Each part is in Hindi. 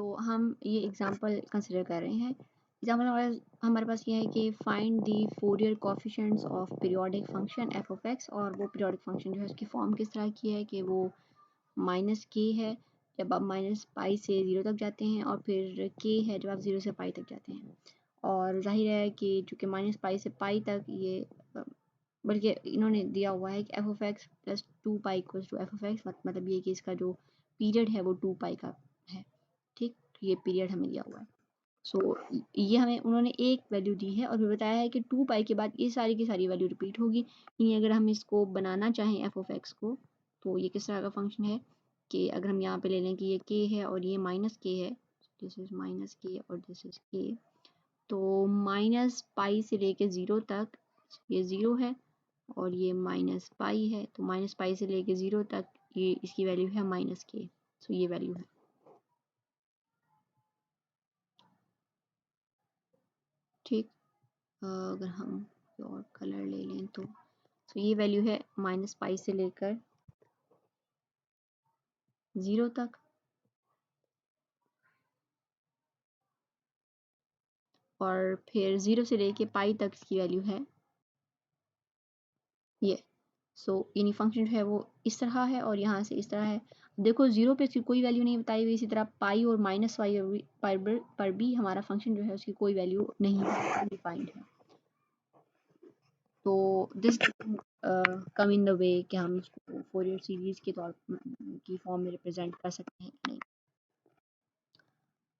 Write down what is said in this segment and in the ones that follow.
तो हम ये एग्जांपल कंसिडर कर रहे हैं। एग्जांपल हमारे पास ये है कि find the Fourier coefficients of periodic function F of x, और वो पीरियोडिक फंक्शन जो है उसकी फॉर्म किस तरह की है कि वो माइनस के है जब आप माइनस पाई से 0 तक जाते हैं, और फिर के है जब आप 0 से पाई तक जाते हैं। और जाहिर है कि चूँकि माइनस पाई से पाई तक ये बल्कि इन्होंने दिया हुआ है कि f of x plus 2 pi equals to f of x, मतलब ये कि इसका जो पीरियड है वो 2 पाई का है। ठीक, ये पीरियड हमें दिया हुआ है। सो ये हमें उन्होंने एक वैल्यू दी है और फिर बताया है कि 2 पाई के बाद ये सारी की सारी वैल्यू रिपीट होगी। यानी अगर हम इसको बनाना चाहें एफ ऑफ एक्स को, तो ये किस तरह का फंक्शन है कि अगर हम यहाँ पे ले लें कि ये के है और ये माइनस के है, दिस इज माइनस के और दिस इज के, तो माइनस पाई से लेके 0 तक ये 0 है और ये माइनस पाई है, तो माइनस पाई से लेके 0 तक ये इसकी वैल्यू है माइनस के। सो ये वैल्यू है। ठीक, अगर हम और कलर ले लें तो ये वैल्यू है माइनस पाई से लेकर 0 तक, और फिर 0 से लेके पाई तक इसकी वैल्यू है ये। यानी फंक्शन जो है वो इस तरह है और यहाँ से इस तरह है। देखो 0 पे इसकी कोई वैल्यू नहीं बताई हुई, इसी तरह पाई और माइनस वाई पर भी हमारा फंक्शन जो है उसकी कोई वैल्यू नहीं डिफाइंड है। तो this come in the way कि हम इसको फोरियर सीरीज के तौर की फॉर्म में रिप्रेजेंट कर सकते हैं नहीं।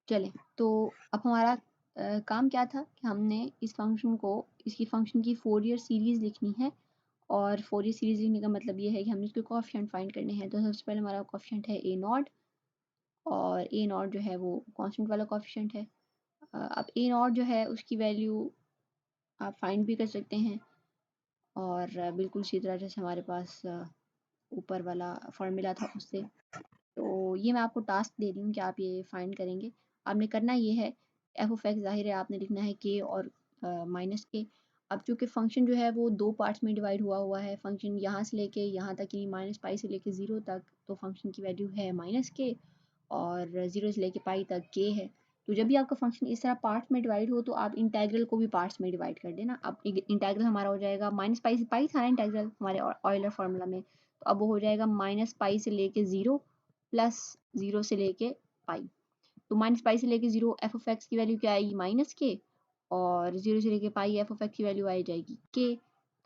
चले, तो अब हमारा काम क्या था कि हमने इस फंक्शन को, इसकी फंक्शन की फोरियर सीरीज लिखनी है। और फोरियर सीरीज लिखने का मतलब ये है कि हमने इसके कोएफिशिएंट फाइंड करने हैं। तो सबसे पहले हमारा कोएफिशिएंट है ए नॉट, और ए नॉट जो है वो कांस्टेंट वाला कोएफिशिएंट है। अब ए नॉट जो है उसकी वैल्यू आप फाइंड भी कर सकते हैं, और बिल्कुल इसी तरह जैसे हमारे पास ऊपर वाला फॉर्मूला था उससे। तो ये मैं आपको टास्क दे रही हूँ कि आप ये फाइंड करेंगे। आपने करना ये है, एफ ऑफ एक्स जाहिर है आपने लिखना है के और माइनस के। अब चूँकि फंक्शन जो है वो 2 पार्ट्स में डिवाइड हुआ है, फंक्शन यहाँ से लेके यहाँ तक यानी माइनस पाई से लेके 0 तक, तो फंक्शन की वैल्यू है माइनस के, और 0 से लेके पाई तक के है। तो जब भी आपका फंक्शन इस तरह पार्ट्स में डिवाइड हो तो आप इंटेग्रल को भी पार्ट्स में डिवाइड कर देना। अब इंटेग्रल हमारा हो जाएगा माइनस पाई से पाई था ना इंटेग्रल हमारे ऑयलर फार्मूला में, तो अब वो हो जाएगा माइनस पाई से लेके 0 प्लस 0 से लेके पाई। तो माइनस पाई से लेके 0 एफ ऑफ एक्स की वैल्यू क्या आएगी माइनस के, और 0 से लेके पाई एफ ऑफ एक्स की वैल्यू आ जाएगी के।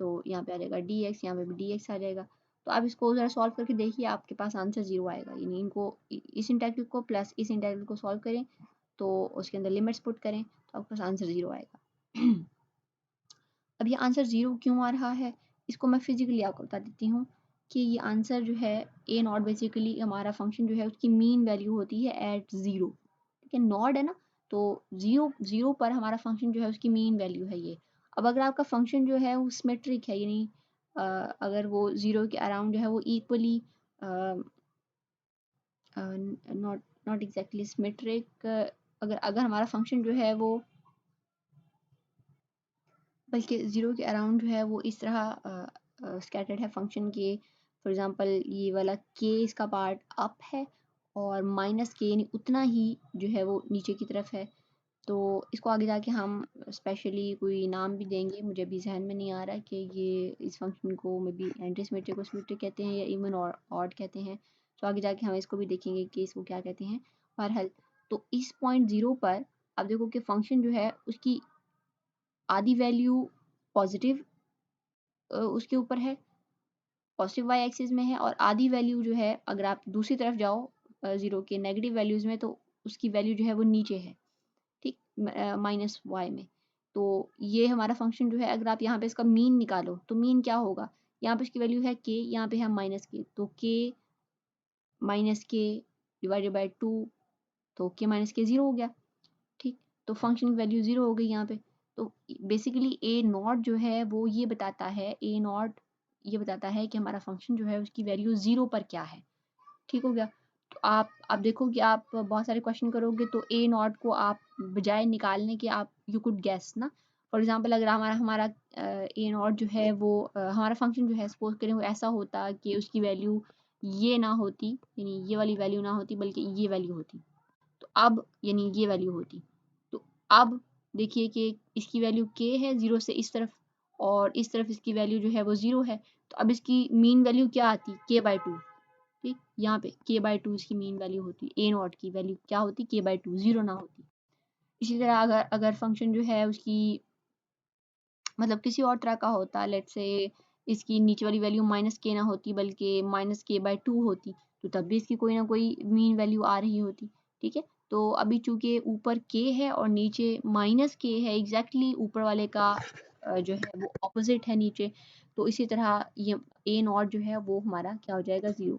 तो यहाँ पे आ जाएगा डी एक्स, यहाँ पे भी डी एक्स आ जाएगा। तो आप इसको ज़रा सॉल्व करके देखिए, आपके पास आंसर 0 आएगा। यानी इनको इस इंटेग्रल को प्लस इस इंटेग्रल को सॉल्व करें, तो उसके अंदर लिमिट्स पुट करें, तो आपके पास आंसर 0 आएगा। अब ये आंसर 0 क्यों आ रहा है, इसको मैं फिजिकली आपको बता देती हूँ कि ये आंसर जो है ए नॉट बेसिकली हमारा फंक्शन जो है उसकी मीन वैल्यू होती है एट 0। ठीक है, नॉट है ना, तो 0 पर हमारा फंक्शन जो है उसकी मीन वैल्यू है ये। अब अगर आपका फंक्शन जो है वो सिमेट्रिक है, यानी अगर वो 0 के अराउंड जो है वो equally not not exactly symmetric, अगर अगर हमारा फंक्शन जो है वो बल्कि 0 के अराउंड जो है वो इस तरह स्कैटर्ड है फंक्शन के। फॉर एग्जांपल ये वाला के इसका पार्ट अप है और माइनस के यानी उतना ही जो है वो नीचे की तरफ है। तो इसको आगे जाके हम स्पेशली कोई नाम भी देंगे, मुझे अभी जहन में नहीं आ रहा कि ये इस फंक्शन को मे बी एंटीसिमेट्रिक और सिमेट्रिक कहते हैं या इवन और ऑड कहते हैं। तो आगे जाके हम इसको भी देखेंगे कि इसको क्या कहते हैं। बहरहाल, तो इस पॉइंट 0 पर आप देखो कि फंक्शन जो है उसकी आधी वैल्यू पॉजिटिव उसके ऊपर है, पॉजिटिव वाई एक्सिस में है, और आधी वैल्यू जो है अगर आप दूसरी तरफ जाओ 0 के नेगेटिव वैल्यूज़ में, तो उसकी वैल्यू जो है वो नीचे है। ठीक, माइनस वाई में। तो ये हमारा फंक्शन जो है, अगर आप यहाँ पे इसका मीन निकालो तो मीन क्या होगा, यहाँ पे इसकी वैल्यू है के, यहाँ पे है माइनस के, तो के माइनस के डिवाइडेड बाय 2, तो के माइनस के 0 हो गया। ठीक, तो फंक्शन की वैल्यू 0 हो गई यहाँ पे। तो बेसिकली ए नॉट जो है वो ये बताता है, ए नॉट ये बताता है कि हमारा फंक्शन जो है उसकी वैल्यू 0 पर क्या है। ठीक हो गया। तो आप देखो कि आप बहुत सारे क्वेश्चन करोगे तो ए नॉट को आप बजाय निकालने के आप यू कुड गेस ना। फॉर एग्जांपल अगर हमारा हमारा ए नॉट जो है वो हमारा फंक्शन जो है सपोज करें वो ऐसा होता कि उसकी वैल्यू ये ना होती, यानी ये वाली वैल्यू ना होती बल्कि ये वैल्यू होती। तो अब यानी ये वैल्यू होती। तो अब देखिए कि इसकी वैल्यू k है 0 से इस तरफ और इस तरफ इसकी वैल्यू जो है वो 0 है। तो अब इसकी मीन वैल्यू क्या आती, k/2। ठीक, यहाँ पे k/2 इसकी मीन वैल्यू होती, a नॉट की वैल्यू क्या होती, k/2, 0 ना होती। इसी तरह अगर फंक्शन जो है उसकी मतलब किसी और तरह का होता, लेट्स से इसकी नीचे वाली वैल्यू -k ना होती बल्कि -k/2 होती, तो तब भी इसकी कोई ना कोई मीन वैल्यू आ रही होती। ठीक है, तो अभी चूंकि ऊपर k है और नीचे -k है, एग्जैक्टली ऊपर वाले का जो है वो ऑपोजिट है नीचे, तो इसी तरह ये a नॉट जो है वो हमारा क्या हो जाएगा, 0।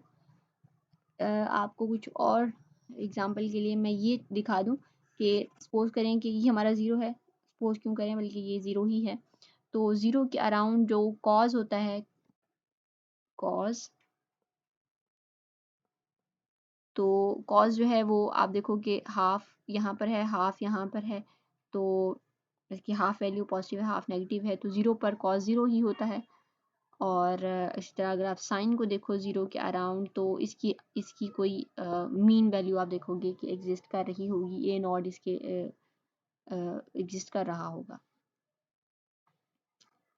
आपको कुछ और एग्जांपल के लिए मैं ये दिखा दूं कि सपोज करें कि ये हमारा 0 है, सपोज क्यों करें बल्कि ये 0 ही है, तो 0 के अराउंड जो कॉज होता है, कॉज, तो कॉज जो है वो आप देखो कि हाफ यहाँ पर है, हाफ यहाँ पर है, तो इसकी हाफ वैल्यू पॉजिटिव है, हाफ नेगेटिव है, तो 0 पर कॉज 0 ही होता है। और इसी तरह अगर आप साइन को देखो 0 के अराउंड, तो इसकी इसकी कोई मीन वैल्यू आप देखोगे कि एग्जिस्ट कर रही होगी, ए नॉट इसके एग्जिस्ट कर रहा होगा।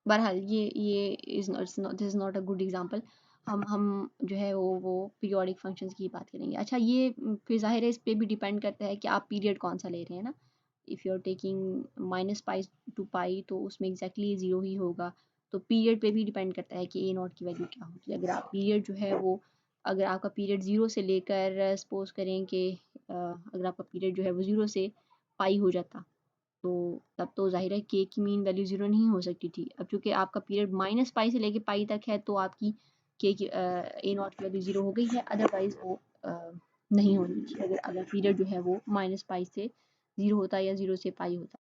बहरहाल ये is not, this is not a good example. हम जो है वो पीरियोडिक फंक्शंस की बात करेंगे। अच्छा, ये फिर ज़ाहिर है इस पे भी डिपेंड करता है कि आप पीरियड कौन सा ले रहे हैं ना। If you are taking -pi to pi तो उसमें एग्जैक्टली 0 ही होगा। तो पीरियड पे भी डिपेंड करता है कि ए नॉट की वैल्यू क्या होगी। अगर आप पीरियड जो है वो, अगर आपका पीरियड 0 से लेकर सपोज करें कि अगर आपका पीरियड जो है वो 0 से पाई हो जाता, तो तब तो ज़ाहिर है k की मीन वैल्यू 0 नहीं हो सकती थी। अब चूँकि आपका पीरियड -पाई से लेके पाई तक है, तो आपकी k की a नॉट की वैल्यू 0 हो गई है, अदरवाइज़ वो नहीं होनी थी अगर अगर पीरियड जो है वो -पाई से 0 होता या 0 से पाई होता।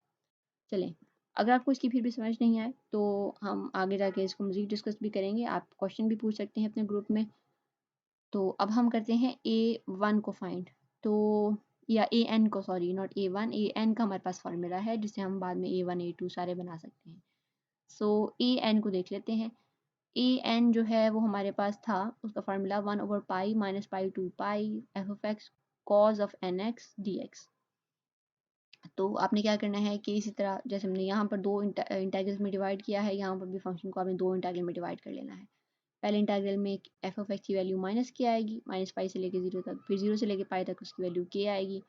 चलें, अगर आपको इसकी फिर भी समझ नहीं आए तो हम आगे जाके इसको मज़ीद डिस्कस भी करेंगे। आप क्वेश्चन भी पूछ सकते हैं अपने ग्रुप में। तो अब हम करते हैं a1 को फाइंड, तो या an को, सॉरी नॉट a1, an का हमारे पास फार्मूला है जिससे हम बाद में a1 a2 सारे बना सकते हैं। सो an को देख लेते हैं। an जो है वो हमारे पास था, उसका formula pi minus pi to pi f of x cos of n x d x. तो आपने क्या करना है कि इसी तरह जैसे हमने यहाँ पर दो इंटेग्रल्स में डिवाइड किया है, यहाँ पर भी फंक्शन को आपने दो इंटेग्रल में डिवाइड कर लेना है। पहले इंटीग्रल में एफ ऑफ एक्स की वैल्यू -k आएगी, -पाई से लेके 0 तक, फिर 0 से लेके पाई तक उसकी वैल्यू k आएगी।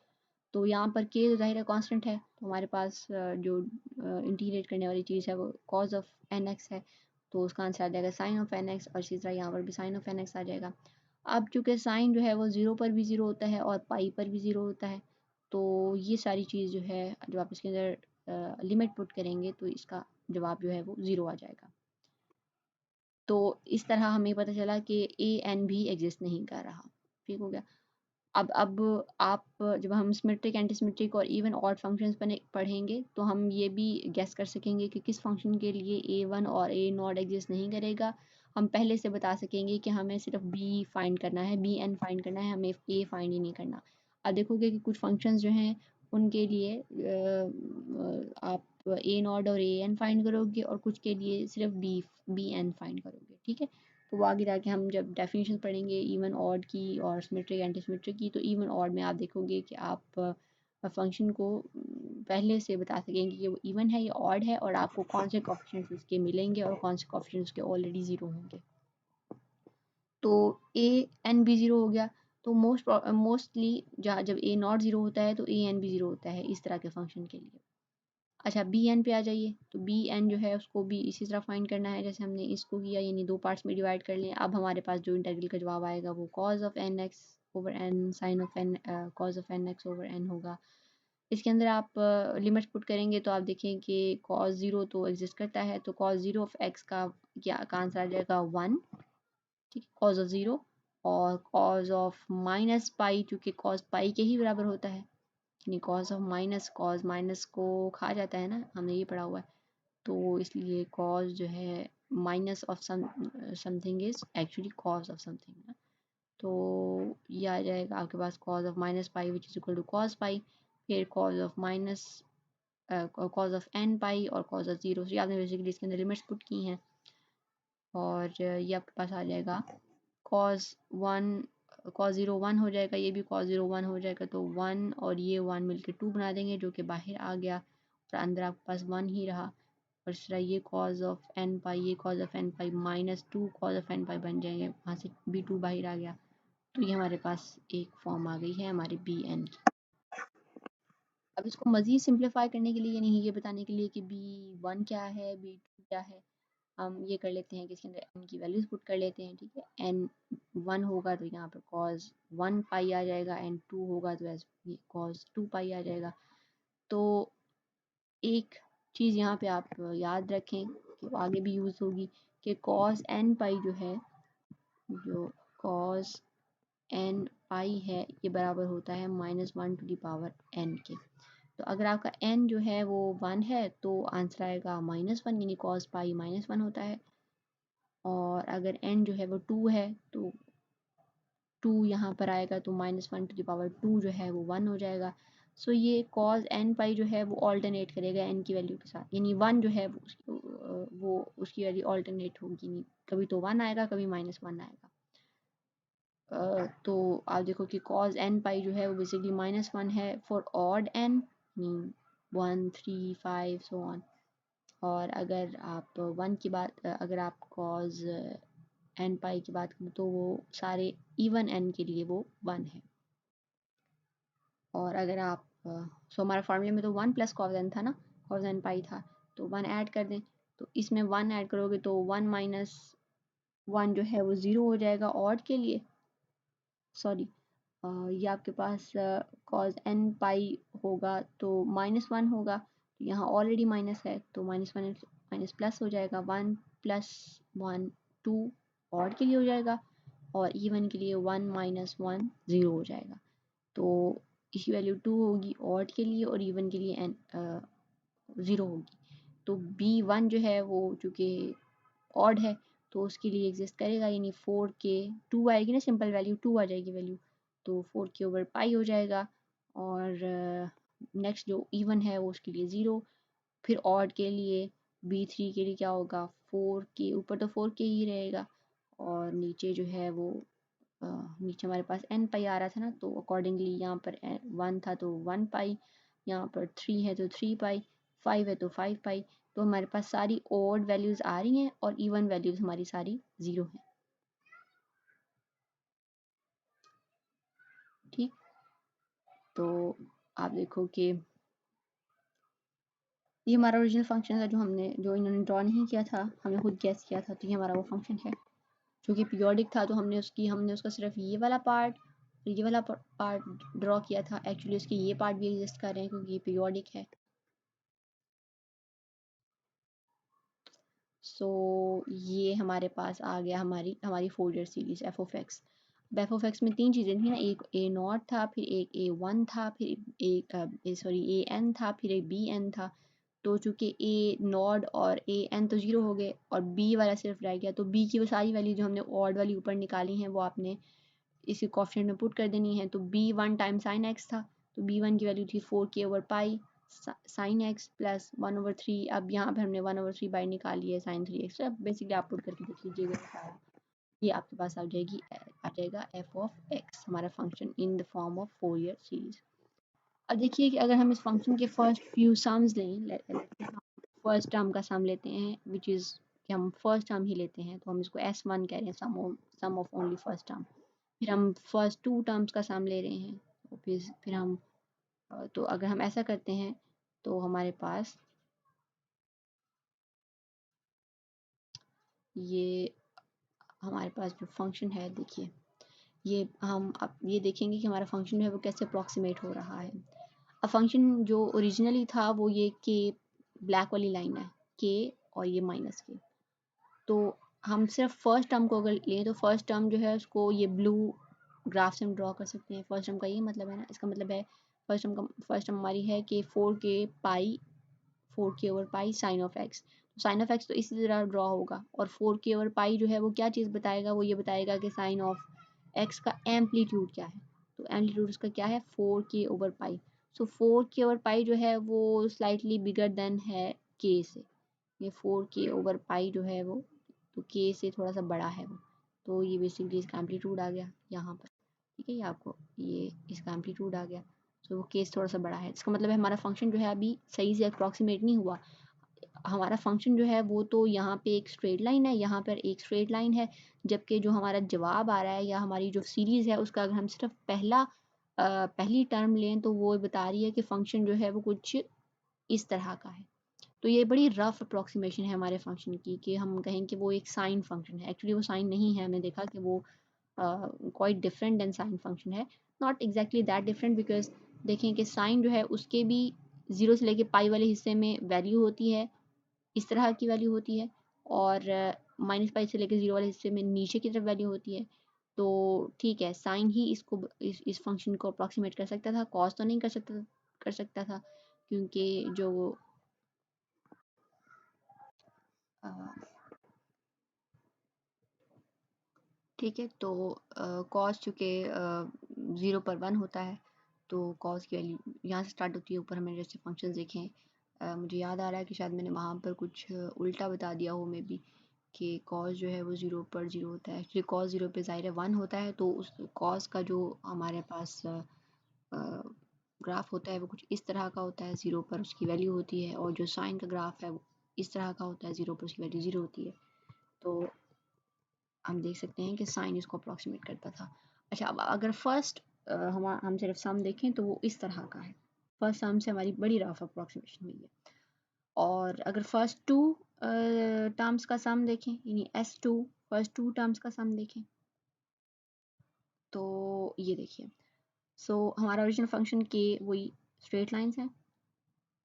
तो यहाँ पर k तो ज़ाहिर है कांस्टेंट है, तो हमारे पास जो इंटीग्रेट करने वाली चीज़ है वो कॉज ऑफ एन एक्स है, तो उसका आंसर आ जाएगा साइन ऑफ एन एक्स, और इसी तरह यहाँ पर भी साइन ऑफ एन एक्स आ जाएगा। अब चूँकि साइन जो है वो 0 पर भी 0 होता है और पाई पर भी 0 होता है, तो ये सारी चीज़ जो है जब आप इसके अंदर लिमिट पुट करेंगे तो इसका जवाब जो है वो 0 आ जाएगा। तो इस तरह हमें पता चला कि ए एन भी एग्जिस्ट नहीं कर रहा। ठीक हो गया। अब आप जब हम सिमेट्रिक, एंटी सिमेट्रिक और इवन ऑड फंक्शंस पढ़ेंगे तो हम ये भी गेस कर सकेंगे कि किस फंक्शन के लिए a1 और a नॉट एग्जिस्ट नहीं करेगा। हम पहले से बता सकेंगे कि हमें सिर्फ b फाइंड करना है, b n फाइंड करना है, हमें a फाइंड ही नहीं करना। अब देखोगे कि कुछ फंक्शंस जो हैं उनके लिए आप a नॉट और a n फाइंड करोगे और कुछ के लिए सिर्फ b n फाइंड करोगे। ठीक है, तो वो आगे जाके हम जब डेफिनेशन पढ़ेंगे इवन ऑड की और सिमेट्रिक एंटी सिमेट्रिक की, तो इवन ऑड में आप देखोगे कि आप फंक्शन को पहले से बता सकेंगे कि वो इवन है या ऑड है, और आपको कौन से कोएफिशिएंट्स उसके मिलेंगे और कौन से कोएफिशिएंट्स उसके ऑलरेडी 0 होंगे। तो ए एन भी 0 हो गया, तो मोस्टली जब ए नॉट 0 होता है तो ए एन भी 0 होता है इस तरह के फंक्शन के लिए। अच्छा, बी एन पे आ जाइए, तो बी एन जो है उसको भी इसी तरह फाइंड करना है जैसे हमने इसको किया, यानी दो पार्ट्स में डिवाइड कर लें। अब हमारे पास जो इंटीग्रल का जवाब आएगा वो cos of n x over n sine of n cos of n x over n होगा। इसके अंदर आप लिमिट्स पुट करेंगे तो आप देखें कि कॉज 0 तो एग्जिस्ट करता है, तो कॉज 0 ऑफ एक्स का आंसर आ जाएगा 1। ठीक है, कॉज ऑफ 0, और कॉज ऑफ -पाई चूँकि कॉज पाई के ही बराबर होता है, यानी कॉज माइनस को खा जाता है ना, हमने ये पढ़ा हुआ है, तो इसलिए कॉज जो है minus of something is actually cos of something ना। तो ये आ जाएगा आपके पास cos of -pi which is equal to cos pi, फिर कॉज ऑफ n पाई और कॉज ऑफ 0। ये आपने बेसिकली इसके अंदर लिमिट्स पुट की हैं, और ये आपके पास आ जाएगा cos 1 cos 0 1 हो जाएगा, ये भी cos 0 1 हो जाएगा, तो 1 और ये 1 मिलके 2 बना देंगे जो कि बाहर आ गया और अंदर आपके पास 1 ही रहा। और इस तरह ये cos ऑफ n पाई, ये cos of n pi minus 2 cos of n पाई बन जाएंगे, वहाँ से b 2 बाहर आ गया। तो ये हमारे पास एक फॉर्म आ गई है हमारी bn की। अब इसको मज़ीद सिंप्लीफाई करने के लिए, यानी ये बताने के लिए कि b1 क्या है, b2 क्या है, हम ये कर लेते हैं कि इसके अंदर n की वैल्यूज़ पुट कर लेते हैं। ठीक है, n 1 होगा तो यहाँ पर cos 1 पाई आ जाएगा, n 2 होगा तो ये cos 2 पाई आ जाएगा। तो एक चीज़ यहाँ पे आप याद रखें कि वो आगे भी यूज़ होगी कि cos n पाई जो है, जो cos n पाई है, ये बराबर होता है -1 टू द पावर n के। तो अगर आपका n जो है वो 1 है तो आंसर आएगा -1, यानी cos पाई -1 होता है। और अगर n जो है वो 2 है तो 2 यहाँ पर आएगा, तो -1 टू द पावर 2 जो है वो 1 हो जाएगा। सो ये cos n पाई जो है वो ऑल्टरनेट करेगा n की वैल्यू के साथ, यानी 1 जो है वो उसकी वैल्यू ऑल्टरनेट होगी, कभी तो 1 आएगा, कभी -1 आएगा। तो आप देखो कि cos n पाई जो है वो बेसिकली -1 है for odd n, 1 3 5 so on. और अगर आप 1 की बात, अगर आप cos n पाई की बात करें तो वो सारे इवन n के लिए वो 1 है। और अगर आप सो हमारे फार्मूले में तो 1 प्लस cos n था ना, cos n पाई था, तो 1 ऐड कर दें, तो इसमें 1 ऐड करोगे तो 1 माइनस 1 जो है वो 0 हो जाएगा ऑड के लिए। सॉरी, ये आपके पास cos n पाई होगा तो -1 होगा, तो यहाँ ऑलरेडी माइनस है तो -1 माइनस प्लस हो जाएगा, 1 प्लस 1 2 ऑड के लिए हो जाएगा, और इवन के लिए 1 माइनस 1 0 हो जाएगा। तो इसकी वैल्यू 2 होगी ऑड के लिए, और इवन के लिए 0 होगी। तो b1 जो है वो चूँकि ऑड है तो उसके लिए एग्जिस्ट करेगा, यानी 4k 2 आएगी ना, सिंपल वैल्यू 2 आ जाएगी वैल्यू, तो 4k ओवर पाई हो जाएगा। और नेक्स्ट जो इवन है वो उसके लिए 0। फिर ऑड के लिए b3 के लिए क्या होगा, 4k, ऊपर तो 4k ही रहेगा, और नीचे जो है वो नीचे हमारे पास n पाई आ रहा था ना, तो अकॉर्डिंगली यहाँ पर 1 था तो 1 पाई, यहाँ पर 3 है तो 3 पाई, 5 है तो 5 पाई। तो हमारे पास सारी ओड वैल्यूज़ आ रही हैं और इवन वैल्यूज़ हमारी सारी 0 हैं। ठीक, तो आप देखो कि ये हमारा ओरिजिनल फंक्शन था जो इन्होंने ड्रॉ नहीं किया था, हमने खुद गैस किया था, तो ये हमारा वो फंक्शन है जो कि पीरियोडिक था। तो हमने उसका सिर्फ ये वाला पार्ट और ये वाला पार्ट ड्रॉ किया था। एक्चुअली उसके ये पार्ट भी एग्जिस्ट कर रहे हैं क्योंकि ये पीरियोडिक है। सो ये हमारे पास आ गया हमारी Fourier series F of x. अब एफ ऑफ एक्स में 3 चीज़ें थी ना, एक ए नॉट था, फिर एक ए वन था, फिर एक सॉरी ए एन था, फिर एक बी एन था। तो चूँकि ए नॉट और ए एन तो 0 हो गए और बी वाला सिर्फ रह गया, तो बी की वो सारी वैल्यू जो हमने ऑड वाली ऊपर निकाली हैं वो आपने इसी कोएफिशिएंट में पुट कर देनी है। तो b1 टाइम साइन x था, तो b1 की वैल्यू थी 4k over pi sine x plus 1 over 3। अब यहाँ पे हमने 1 ओवर 3 बाई निकाली है साइन 3x। अब बेसिकली आप पुट करके देख लीजिएगा सारा, ये आपके पास आ जाएगा f ऑफ x, हमारा function in the form of Fourier series. अब देखिए कि अगर हम इस फंक्शन के फर्स्ट फ्यू सम्स लें, फर्स्ट टर्म का सम लेते हैं विच इज़ कि हम फर्स्ट टर्म ही लेते हैं, तो हम इसको s1 कह रहे हैं, सम ऑफ ओनली फर्स्ट टर्म। फिर हम फर्स्ट 2 टर्म्स का सम ले रहे हैं, तो फिर हम तो अगर हम ऐसा करते हैं तो हमारे पास ये हमारे पास जो फंक्शन है, देखिए ये हम अब ये देखेंगे कि हमारा फंक्शन जो है वो कैसे अप्रॉक्सीमेट हो रहा है। अब फंक्शन जो ओरिजिनली था वो ये के ब्लैक वाली लाइन है, के और ये माइनस के। तो हम सिर्फ फर्स्ट टर्म को अगर लें तो फर्स्ट टर्म जो है उसको ये ब्लू ग्राफ से हम ड्रॉ कर सकते हैं। फर्स्ट टर्म का ये मतलब है ना, इसका मतलब है फर्स्ट टर्म हमारी है कि 4k over pi sine of x. तो साइन ऑफ एक्स तो इसी तरह ड्रॉ होगा, और 4k ओवर पाई जो है वो क्या चीज़ बताएगा, वो ये बताएगा कि साइन ऑफ एक्स का एम्पलीट्यूड क्या है। तो एम्पलीट्यूड उसका क्या है, 4k ओवर पाई। सो 4k ओवर पाई जो है वो स्लाइटली बिगर देन है के से, ये 4k ओवर पाई जो है वो तो के से थोड़ा सा बड़ा है वो, तो ये बेसिकली इसका एम्पलीट्यूड आ गया यहाँ पर। ठीक है, ये आपको ये इसका एम्पलीट्यूड आ गया। सो वो केस थोड़ा सा बड़ा है, इसका मतलब है हमारा फंक्शन जो है अभी सही से अप्रॉक्सीमेट नहीं हुआ। हमारा फंक्शन जो है वो तो यहाँ पे एक स्ट्रेट लाइन है, यहाँ पर एक स्ट्रेट लाइन है, जबकि जो हमारा जवाब आ रहा है या हमारी जो सीरीज़ है उसका अगर हम सिर्फ पहली टर्म लें तो वो बता रही है कि फंक्शन जो है वो कुछ इस तरह का है। तो ये बड़ी रफ अप्रॉक्सीमेशन है हमारे फंक्शन की कि हम कहें कि वो एक साइन फंक्शन है। एक्चुअली वो साइन नहीं है, हमने देखा कि वो quite different than sine function है। Not exactly that different, because देखें कि साइन जो है उसके भी 0 से लेके पाई वाले हिस्से में वैल्यू होती है, इस तरह की वैल्यू होती है, और माइनस पाई से लेकर 0 वाले हिस्से में नीचे की तरफ वैल्यू होती है। तो ठीक है, साइन ही इसको इस फंक्शन को अप्रॉक्सीमेट कर सकता था, कॉस तो नहीं कर सकता था, क्योंकि जो ठीक है, तो कॉस चूँकि 0 पर 1 होता है, तो कॉस की वैल्यू यहाँ से स्टार्ट होती है। ऊपर हमने जैसे फंक्शंस देखे हैं, मुझे याद आ रहा है कि शायद मैंने वहाँ पर कुछ उल्टा बता दिया हो मे बी, कि कॉस जो है वो 0 पर 0 होता है। एक्चुअली कॉस 0 पे ज़ाहिर है 1 होता है, तो उस कॉस का जो हमारे पास ग्राफ होता है वो कुछ इस तरह का होता है, 0 पर उसकी वैल्यू होती है, और जो साइन का ग्राफ है वो इस तरह का होता है, 0 पर उसकी वैल्यू 0 होती है। तो हम देख सकते हैं कि साइन इसको अप्रॉक्सीमेट करता था। अच्छा, अब अगर फर्स्ट हम सिर्फ सम देखें तो वो इस तरह का है। फर्स्ट सम से हमारी बड़ी रफ अप्रॉक्सीमेशन हुई है। और अगर फर्स्ट टू टर्म्स का सम देखें, यानी S2 फर्स्ट टू टर्म्स का सम देखें, तो ये देखिए। सो हमारा ओरिजिनल फंक्शन के वही स्ट्रेट लाइंस हैं,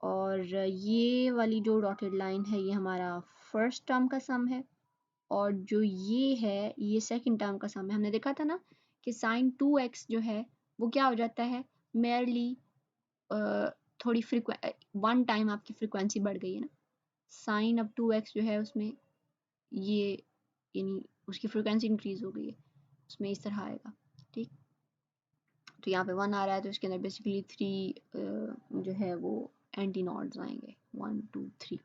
और ये वाली जो डॉटेड लाइन है ये हमारा फर्स्ट टर्म का सम है, और जो ये है ये सेकंड टर्म का सम है। हमने देखा था ना कि साइन 2x जो है वो क्या हो जाता है, मेयरली थोड़ी वन टाइम आपकी फ्रिक्वेंसी बढ़ गई है ना। साइन अब 2x जो है उसमें ये यानी उसकी फ्रिक्वेंसी इंक्रीज हो गई है, उसमें इस तरह आएगा। ठीक, तो यहाँ पे 1 आ रहा है तो इसके अंदर बेसिकली 3 जो है वो एंटी नॉड्स आएंगे, 1 2 3।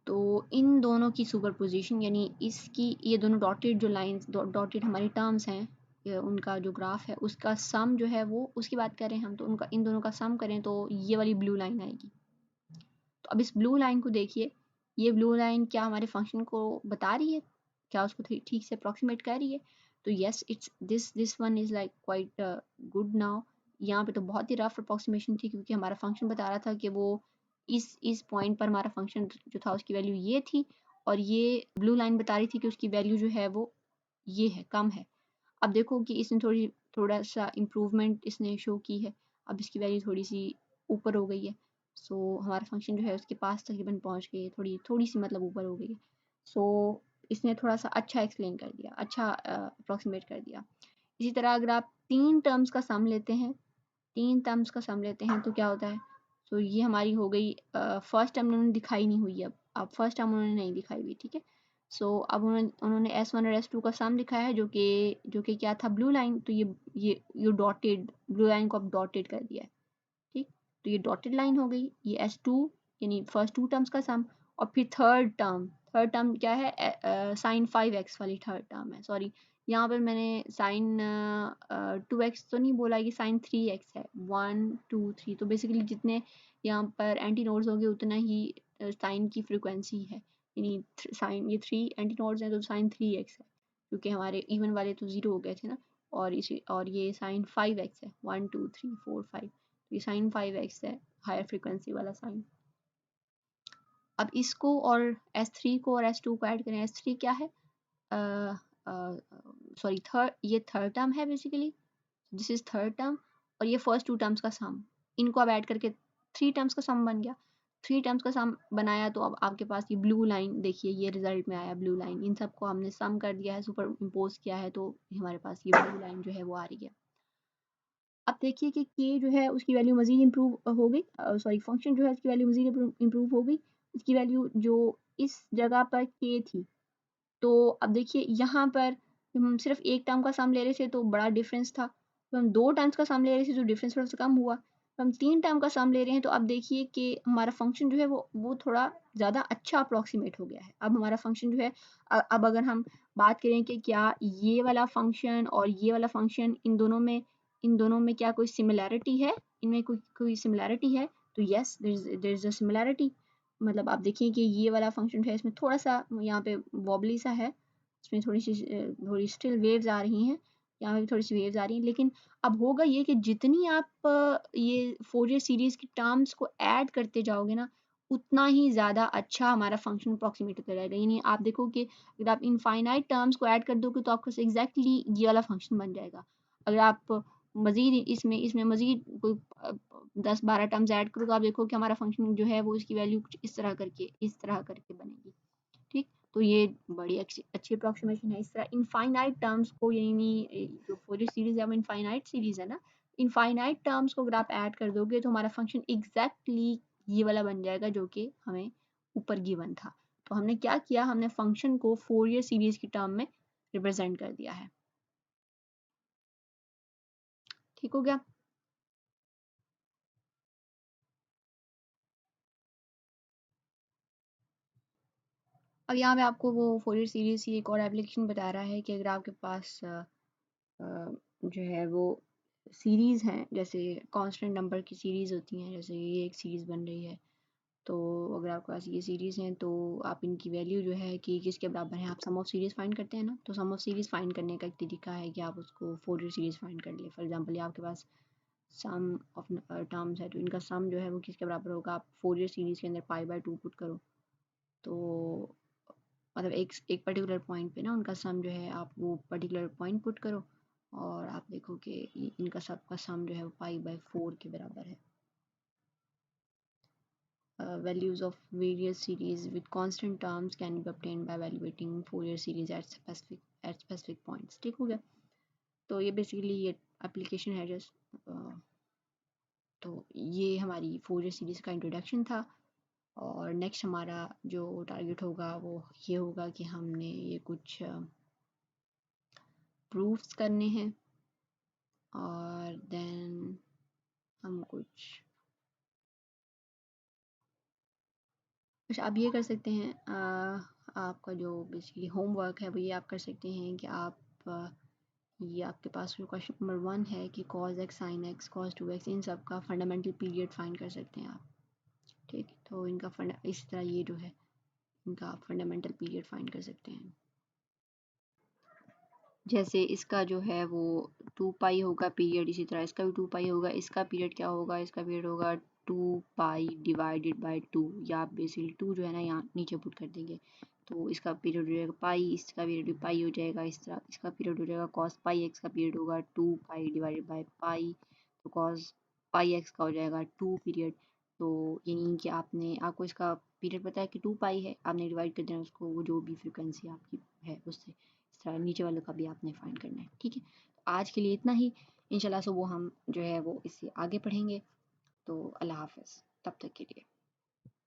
तो इन दोनों की सुपरपोजिशन, यानी इसकी ये दोनों डॉटेड जो लाइंस डॉटेड हमारी टर्म्स हैं, उनका जो ग्राफ है उसका सम जो है वो उसकी बात करें हम, तो उनका इन दोनों का सम करें तो ये वाली ब्लू लाइन आएगी। तो अब इस ब्लू लाइन को देखिए, ये ब्लू लाइन क्या हमारे फंक्शन को बता रही है, क्या उसको ठीक से अप्रॉक्सीमेट कर रही है? तो yes, it's this one is like quite good now. यहाँ पे तो बहुत ही रफ अप्रॉक्सीमेशन थी, क्योंकि हमारा फंक्शन बता रहा था कि वो इस पॉइंट पर हमारा फंक्शन जो था उसकी वैल्यू ये थी, और ये ब्लू लाइन बता रही थी कि उसकी वैल्यू जो है वो ये है, कम है। अब देखो कि इसने थोड़ा सा इम्प्रूवमेंट इसने शो की है, अब इसकी वैल्यू थोड़ी सी ऊपर हो गई है। सो हमारा फंक्शन जो है उसके पास तकरीबन पहुंच गई है, थोड़ी थोड़ी सी मतलब ऊपर हो गई है। सो इसने थोड़ा सा अच्छा एक्सप्लेन कर दिया, अच्छा अप्रॉक्सीमेट कर दिया। इसी तरह अगर आप 3 टर्म्स का सम लेते हैं, 3 टर्म्स का सम लेते हैं तो क्या होता है? सो ये हमारी हो गई फर्स्ट टर्म उन्होंने दिखाई नहीं हुई, अब फर्स्ट टर्म उन्होंने नहीं दिखाई हुई, ठीक है। सो अब उन्होंने S1 और S2 का सम दिखाया है, जो कि क्या था, ब्लू लाइन। तो ये डॉटेड ब्लू लाइन को अब डॉटेड कर दिया है, ठीक। तो ये डॉटेड लाइन हो गई, ये S2 यानी फर्स्ट टू टर्म्स का सम। और फिर थर्ड टर्म क्या है, साइन 5x वाली थर्ड टर्म है। सॉरी, यहाँ पर मैंने साइन 2x तो नहीं बोला, ये साइन 3x है, 1 2 3। तो बेसिकली जितने यहाँ पर एंटी नोड्स होंगे उतना ही साइन की फ्रिक्वेंसी है, यानी साइन ये 3 एंटी नोड्स हैं तो साइन 3x है, क्योंकि हमारे इवन वाले तो 0 हो गए थे ना। और ये साइन 5x है, 1 2 3 4 5। ये साइन 5x है, हायर फ्रिक्वेंसी वाला साइन। अब इसको और S3 को और S2 को ऐड करें, S3 क्या है, सॉरी ये थर्ड टर्म है basically, this is third term, और ये फर्स्ट टू टर्म्स का सम। इनको अब ऐड करके 3 टर्म्स का सम बन गया। 3 टर्म्स का सम बनाया तो अब आपके पास ये ब्लू लाइन देखिए, ये रिजल्ट में आया ब्लू लाइन। इन सबको हमने सम कर दिया है, सुपर इम्पोज किया है, तो हमारे पास ये ब्लू लाइन जो है वो आ रही है। अब देखिए कि k जो है उसकी वैल्यू मज़ीद इम्प्रूव हो गई, सॉरी फंक्शन जो है उसकी वैल्यू मज़ीद इम्प्रूव हो गई। इसकी वैल्यू जो इस जगह पर k थी, तो अब देखिए यहाँ पर हम सिर्फ एक टर्म का सम ले रहे थे तो बड़ा डिफरेंस था, तो हम 2 टर्म्स का सम ले रहे थे तो डिफरेंस थोड़ा सा कम हुआ। हम 3 टर्म का सम ले रहे हैं तो अब देखिए कि हमारा फंक्शन जो है वो थोड़ा ज़्यादा अच्छा अप्रॉक्सीमेट हो गया है। अब हमारा फंक्शन जो है अब अगर हम बात करें कि क्या ये वाला फंक्शन और ये वाला फंक्शन इन दोनों में क्या कोई सिमिलैरिटी है? इनमें कोई सिमिलैरिटी है? तो yes there is a similarity. मतलब आप देखिए कि ये वाला फंक्शन जो है इसमें थोड़ा-सा यहाँ पे वॉबली सा है। इसमें थोड़ी स्टिल वेव्स आ रही हैं। यहाँ पे भी थोड़ी-सी वेव्स आ रही हैं लेकिन अब होगा ये कि जितनी आप ये फोरियर सीरीज़ की टर्म्स को ऐड करते जाओगे ना, उतना ही ज़्यादा अच्छा हमारा फंक्शन अप्रॉक्सीमेट होता जाएगा। यानी आप देखो कि अगर आप इनफ़ाइनाइट टर्म्स को ऐड कर दोगे तो आपके पास एग्ज़ैक्टली ये वाला फंक्शन बन जाएगा। अगर आप मज़ीद इसमें मज़ीद कोई 10-12 टर्म्स ऐड करो तो आप देखो कि हमारा फंक्शन जो है वो इसकी वैल्यू कुछ इस तरह करके बनेगी। ठीक? तो ये बड़ी अच्छी अप्रॉक्सीमेशन है। इस तरह इनफ़ाइनाइट टर्म्स को यानी जो फोरियर सीरीज़ है वो इनफ़ाइनाइट सीरीज़ है ना, इनफ़ाइनाइट टर्म्स को अगर आप ऐड कर दोगे तो हमारा फंक्शन एग्ज़ैक्टली ये वाला बन जाएगा जो कि हमें ऊपर गिवन था। तो हमने क्या किया, हमने फंक्शन को फोरियर सीरीज़ की टर्म में रिप्रेज़ेंट कर दिया है। ठीक हो गया? अब यहाँ पे आपको वो फोरियर सीरीज़ की एक और एप्लीकेशन बता रहा है कि अगर आपके पास जो है वो सीरीज़ हैं, जैसे कांस्टेंट नंबर की सीरीज़ होती हैं, जैसे ये एक सीरीज़ बन रही है। तो अगर आपके पास ये सीरीज़ हैं तो आप इनकी वैल्यू जो है कि किसके बराबर है, आप सम ऑफ सीरीज़ फाइंड करते हैं ना, तो सम ऑफ सीरीज़ फाइंड करने का एक तरीका है कि आप उसको फोरियर सीरीज़ फाइंड कर लें। फॉर एग्जांपल ये आपके पास सम ऑफ टर्म्स है तो इनका सम जो है वो किसके बराबर होगा, आप फोरियर सीरीज़ के अंदर पाई/2 पुट करो तो मतलब एक पर्टिकुलर पॉइंट पे ना उनका सम जो है आप वो पर्टिकुलर पॉइंट पुट करो और आप देखो कि इनका सबका सम जो है वो पाई/4 के बराबर है। Values of various series with constant terms can be obtained by evaluating Fourier series at specific points। ठीक हो गया? तो ये बेसिकली ये एप्लीकेशन है जस्ट तो ये हमारी फोरियर सीरीज़ का इंट्रोडक्शन था और नेक्स्ट हमारा जो टारगेट होगा वो ये होगा कि हमने ये कुछ प्रूफ्स करने हैं और देन हम कुछ अच्छा आप ये कर सकते हैं आपका जो बेसिकली होमवर्क है वो ये आप कर सकते हैं कि आप ये आपके पास जो क्वेश्चन नंबर 1 है कि cos x sin x cos 2x इन सब का फंडामेंटल पीरियड फाइंड कर सकते हैं आप। ठीक तो इनका फंडा इस तरह ये जो है इनका आप फंडामेंटल पीरियड फाइंड कर सकते हैं। जैसे इसका जो है वो 2 पाई होगा पीरियड, इसी तरह इसका भी 2 पाई होगा। इसका पीरियड क्या होगा, इसका पीरियड होगा 2 पाई डिवाइडेड बाय 2 या आप बेसिकली 2 जो है ना यहाँ नीचे पुट कर देंगे तो इसका पीरियड हो जाएगा पाई, इसका पीरियड भी पाई हो जाएगा। इस तरह इसका पीरियड हो जाएगा कॉस पाई एक्स का पीरियड होगा 2 पाई डिवाइडेड बाय पाई तो कॉस पाई एक्स का हो जाएगा 2 पीरियड। तो यानी कि आपको इसका पीरियड पता है कि 2 पाई है, आपने डिवाइड कर देना उसको वो जो भी फ्रिक्वेंसी आपकी है उससे। इस तरह नीचे वालों का भी आपने फाइंड करना है। ठीक है, आज के लिए इतना ही। इंशाल्लाह सुबह हम जो है वो इससे आगे पढ़ेंगे। तो अल्लाह हाफ़िज़ तब तक के लिए।